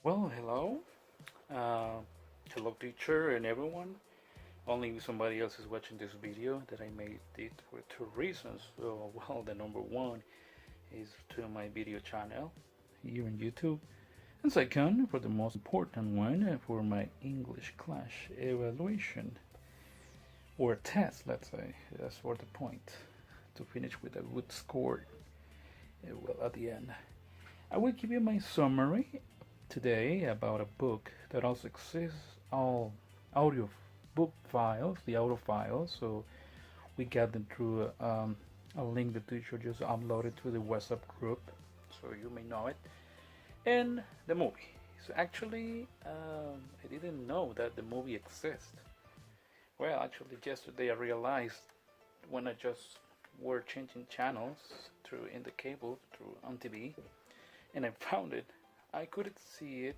Well, hello. Uh, Hello, teacher, and everyone. Only somebody else is watching this video that I made it for two reasons. Well, the number one is to my video channel here on YouTube, and second, for the most important one, for my English class evaluation or test, let's say. That's for the point to finish with a good score. Well, at the end, I will give you my summary today about a book that also exists all audio book files, the audio files. So we got them through a link the teacher just uploaded to the WhatsApp group, so you may know it. And the movie. So actually, I didn't know that the movie exists. Well, actually, yesterday I realized when I just were changing channels through in the cable through on TV, and I found it. I couldn't see it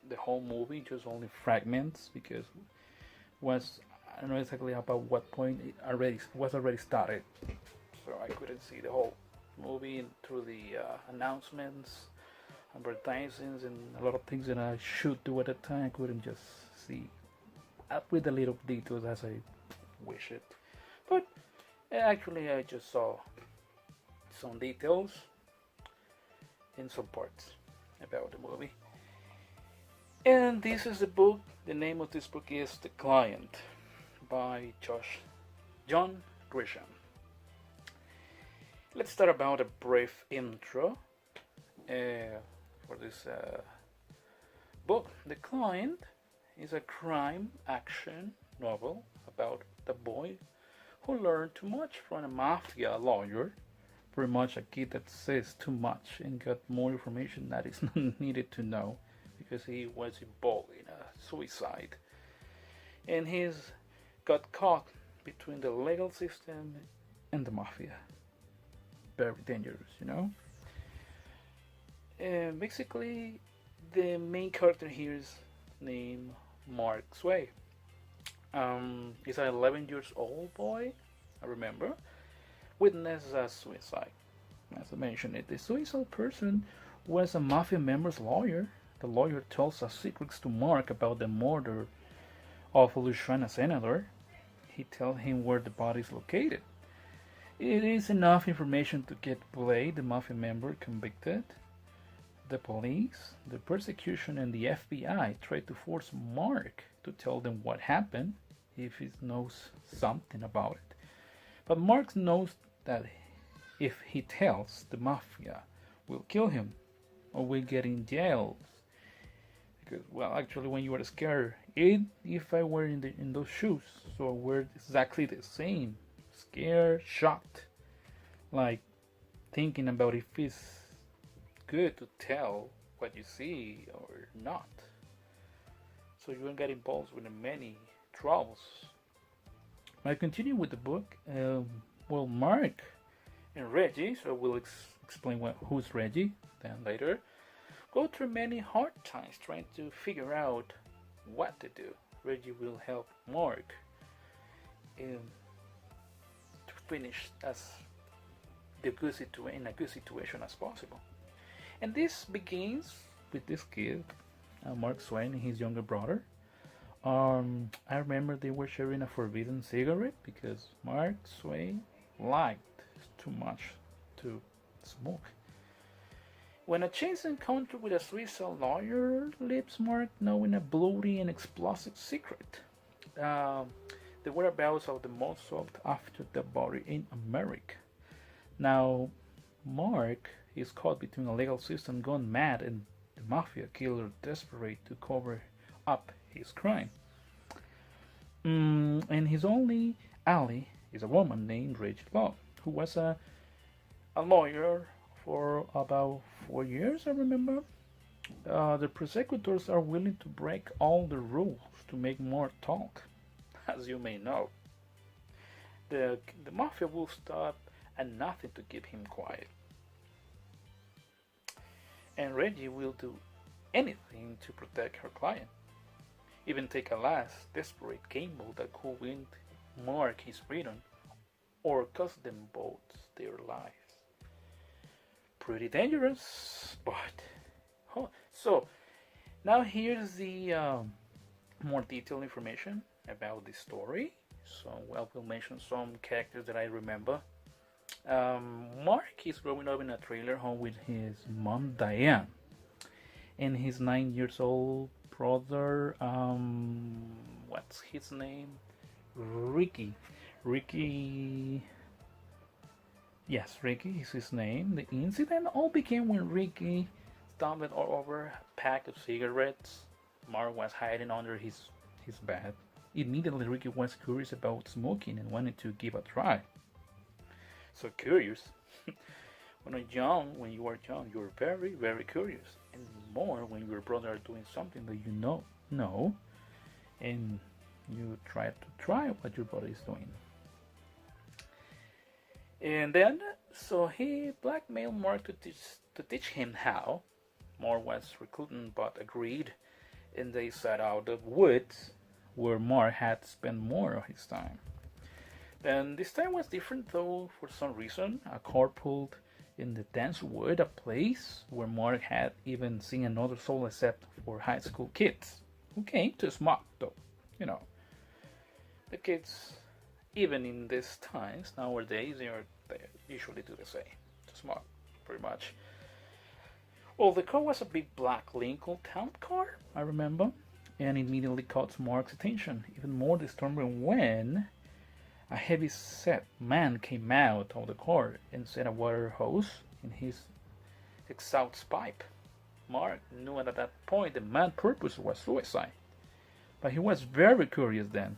the whole movie, just only fragments because was I don't know exactly about what point it already started, so I couldn't see the whole movie through the announcements, advertisements, and a lot of things that I should do at the time. I couldn't just see up with the little details as I wish it, but actually I just saw some details in some parts about the movie. And this is the book. The name of this book is The Client by John Grisham. Let's start about a brief intro for this book. The Client is a crime action novel about the boy who learned too much from a mafia lawyer. Pretty much a kid that says too much and got more information that is not needed to know because he was involved in a suicide. And he's got caught between the legal system and the mafia. Very dangerous, you know? And basically, the main character here is named Mark Sway. He's an 11 years old boy, I remember, witnessed a suicide. As I mentioned, the suicidal person was a mafia member's lawyer. The lawyer tells us secrets to Mark about the murder of a Louisiana senator. He tells him where the body is located. It is enough information to get Blade, the mafia member, convicted. The police, the prosecution, and the FBI try to force Mark to tell them what happened if he knows something about it. But Mark knows that if he tells, the mafia will kill him or will get in jail. Because, well, actually, when you are scared, if I were in those shoes, so we're exactly the same. Scared, shocked, like thinking about if it's good to tell what you see or not. So you will get involved with many troubles. I continue with the book. Well, Mark and Reggie, so we'll explain who's Reggie then later, go through many hard times trying to figure out what to do. Reggie will help Mark to finish as in a good situation as possible. And this begins with this kid, Mark Swain, and his younger brother. I remember they were sharing a forbidden cigarette because Mark Swain liked too much to smoke. When a chance encounter with a suicidal lawyer leaves Mark knowing a bloody and explosive secret. The whereabouts of the most sought after the body in America. Now, Mark is caught between a legal system gone mad and the mafia killer desperate to cover up his crime. And his only ally is a woman named Rachel Love, who was a lawyer for about 4 years, I remember. The prosecutors are willing to break all the rules to make more talk, as you may know. The mafia will stop at nothing to keep him quiet. And Reggie will do anything to protect her client. Even take a last desperate gamble that could win Mark his freedom or cost them both their lives. Pretty dangerous, but so Now here's the more detailed information about the story. So, well, we'll mention some characters that I remember. Mark is growing up in a trailer home with his mom Diane and his 9 years old brother. What's his name? Ricky. Ricky. Yes, Ricky is his name. The incident all began when Ricky stumbled over a pack of cigarettes Mark was hiding under his bed. Immediately, Ricky was curious about smoking and wanted to give a try. So curious. When you are young, you're very, very curious, and more when your brother are doing something that you know, and you try what your brother is doing. And then, so he blackmailed Mark to teach him how. Mark was recruiting, but agreed, and they set out the woods where Mark had spent more of his time. Then this time was different, though. For some reason, a car pulled in the dense wood, a place where Mark had even seen another soul except for high school kids who came to smoke, though. You know, the kids, even in these times nowadays, they usually do the same, to smoke, pretty much. Well, the car was a big black Lincoln town car, I remember, and immediately caught Mark's attention. Even more disturbing when a heavy-set man came out of the car and set a water hose in his exhaust pipe. Mark knew at that point the man's purpose was suicide, but he was very curious then.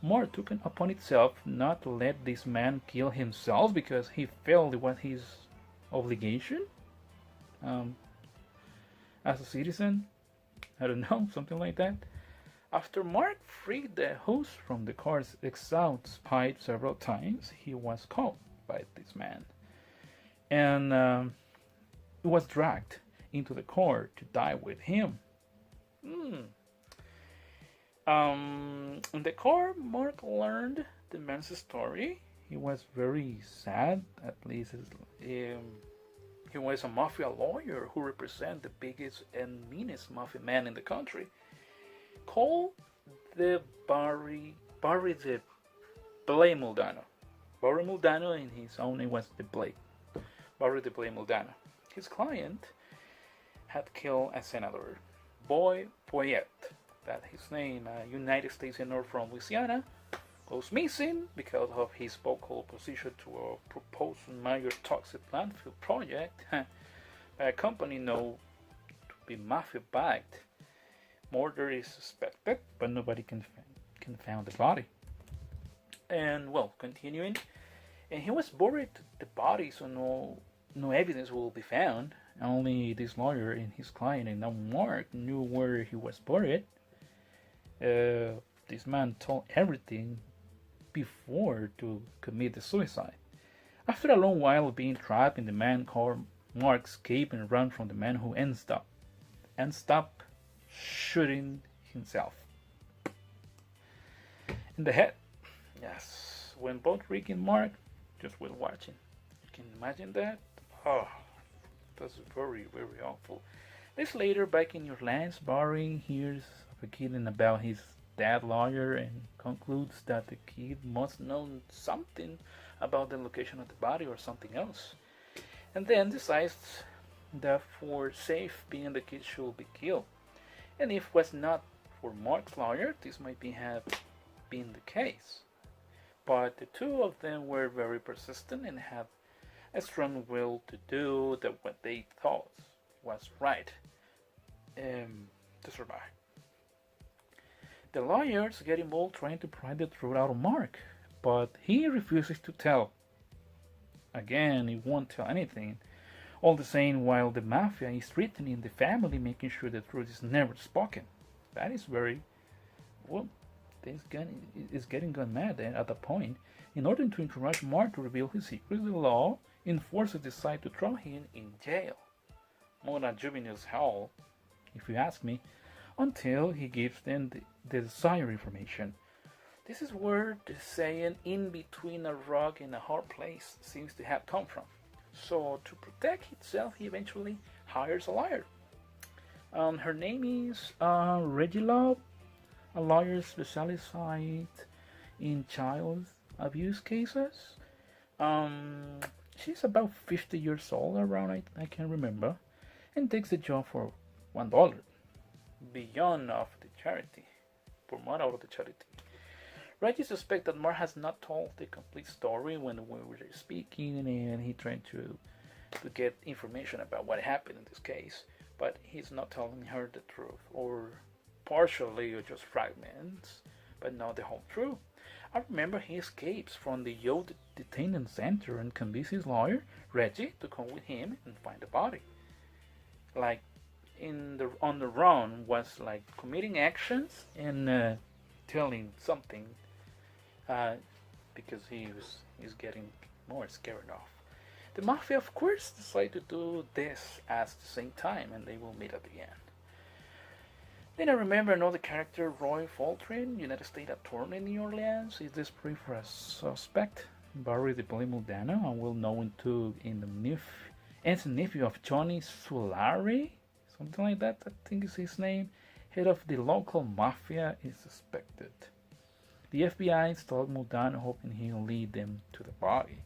Mark took it upon itself not to let this man kill himself because he felt it was his obligation as a citizen. I don't know, something like that. After Mark freed the hose from the car's exhaust pipe several times, he was caught by this man and was dragged into the car to die with him. In the car, Mark learned the man's story. He was very sad, at least he was a mafia lawyer who represented the biggest and meanest mafia man in the country, called the Barry the Blade Muldanno. Barry Muldanno, in his own name, was the Blade. Barry the Blade Muldanno. His client had killed a senator, Boy Poyet. That his name, a United States senator from Louisiana, goes missing because of his vocal opposition to a proposed major toxic landfill project by a company known to be mafia-backed. Murder is suspected, but nobody can find the body. And well, continuing, and he was buried the body, so no evidence will be found. Only this lawyer and his client, and now Mark, knew where he was buried. This man told everything before to commit the suicide. After a long while of being trapped in the man car, Mark escaped and ran from the man who ends up shooting himself in the head. Yes, when both Rick and Mark just were watching. You can imagine that? Oh, that's very, very awful. Days later, back in Orlando, Barry hears of a kid about his dead lawyer and concludes that the kid must know something about the location of the body or something else. And then decides that for safe being the kid should be killed. And if it was not for Mark's lawyer, this might have been the case. But the two of them were very persistent and had a strong will to do what they thought was right to survive. The lawyers get involved trying to pry the truth out of Mark, but he refuses to tell. Again, he won't tell anything. All the same, while the mafia is threatening the family, making sure the truth is never spoken. That is very, well, this guy is getting gone mad at that point. In order to encourage Mark to reveal his secrets, the law enforcers decide to throw him in jail. More than juvenile hell, if you ask me, until he gives them the desired information. This is where the saying, in between a rock and a hard place, seems to have come from. So, to protect himself, he eventually hires a lawyer. Her name is Reggie Love, a lawyer specialized in child abuse cases. Um, she's about 50 years old, around I can remember, and takes the job for $1 beyond of the charity, for more out of the charity. Reggie suspects that Mark has not told the complete story when we were speaking, and he tried to get information about what happened in this case, but he's not telling her the truth, or partially, or just fragments, but not the whole truth. I remember he escapes from the youth detention center and convinces his lawyer, Reggie, to come with him and find the body. Like in the on the run was like committing actions and telling something uh, because he's getting more scared off. The mafia, of course, decide to do this at the same time, and they will meet at the end. Then I remember another character, Roy Faltrin, United States Attorney in New Orleans, is desperate for a suspect, Barry the Billy Muldano, and well known to in the as a nephew of Johnny Solari, something like that, I think is his name. Head of the local mafia is suspected. The FBI installed Muldano, hoping he'll lead them to the body.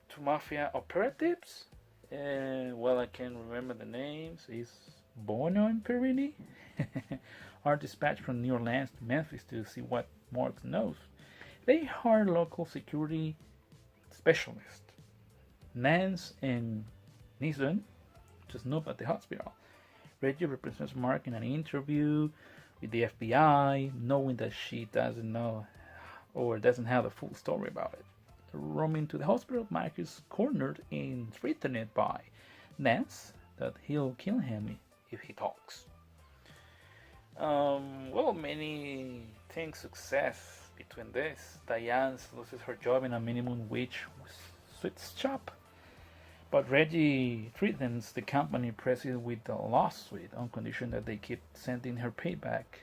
Two mafia operatives, well, I can't remember the names, is Bono and Perini, are dispatched from New Orleans to Memphis to see what Marks knows. They hire local security specialists, Nance and Neeson, to snoop at the hospital. Reggie represents Mark in an interview with the FBI, knowing that she doesn't know or doesn't have the full story about it. Roaming to the hospital, Mark is cornered and threatened by Nance that he'll kill him if he talks. Well, many think success between this. Diane loses her job in a minimum wage sweet shop, but Reggie threatens the company president with a lawsuit on condition that they keep sending her paycheck,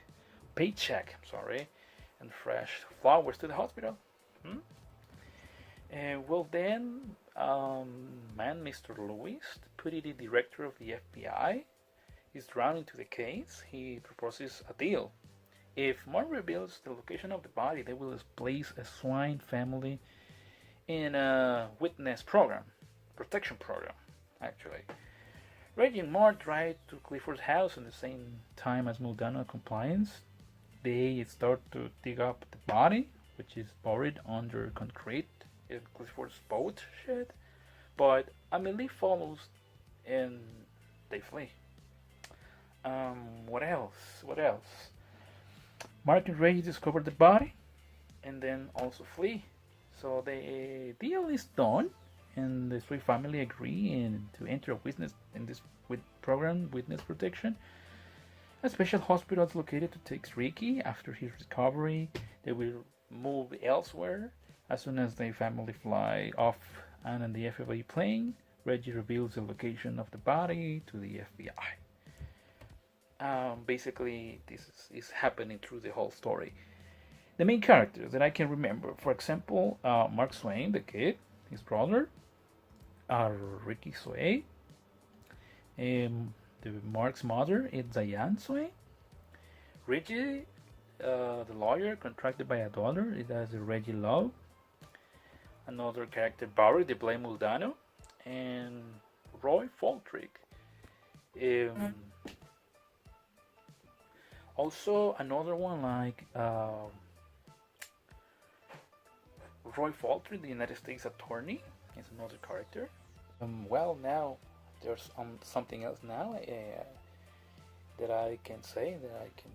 and fresh flowers to the hospital. Well then, Mr. Lewis, deputy director of the FBI, is drawn into the case. He proposes a deal. If Mark reveals the location of the body, they will place a swine family in a witness program, protection program, actually. Reggie and Mark drive to Clifford's house at the same time as Muldano compliance. They start to dig up the body, which is buried under concrete in Clifford's boat shed, but Amelie follows and they flee. What else? Mark and Reggie discover the body and then also flee. So the deal is done, and the three family agree to enter a witness in this program, witness protection. A special hospital is located to take Ricky after his recovery. They will move elsewhere. As soon as the family fly off and in the FBI plane, Reggie reveals the location of the body to the FBI. Basically, this is happening through the whole story. The main characters that I can remember, for example, Mark Swain, the kid, his brother, Ricky Swain, Mark's mother is Diane Swain, Reggie, the lawyer contracted by a daughter, it has Reggie Love, another character, Barry the Blame Muldano, and Roy Faltrick. Also, another one like Roy Faltrick, the United States Attorney, is another character. Well, now there's something else now that I can say, that I can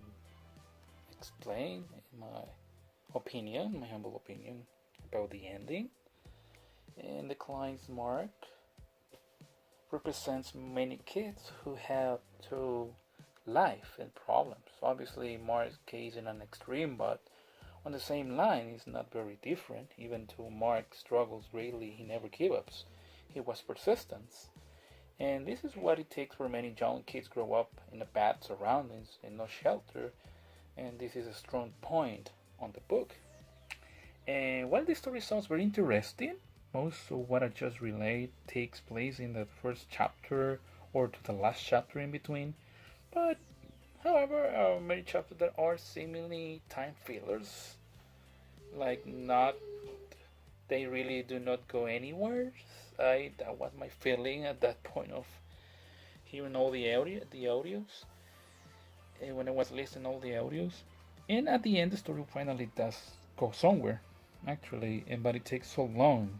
explain my opinion, my humble opinion about the ending. And the client's Mark represents many kids who have through life and problems. Obviously, Mark's case in an extreme, but on the same line, is not very different. Even though Mark struggles greatly, he never gives up. He was persistent. And this is what it takes for many young kids grow up in a bad surroundings and no shelter. And this is a strong point on the book. And while this story sounds very interesting, most of what I just relayed takes place in the first chapter or to the last chapter in between. But however, many chapters that are seemingly time fillers, like not they really do not go anywhere. That was my feeling at that point of hearing all the audios, and when I was listening all the audios, and at the end the story finally does go somewhere, actually, and but it takes so long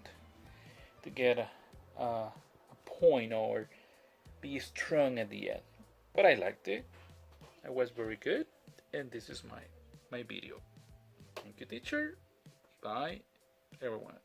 to get a point or be strong at the end. But I liked it. It was very good, and this is my video. Thank you, teacher. Bye, everyone.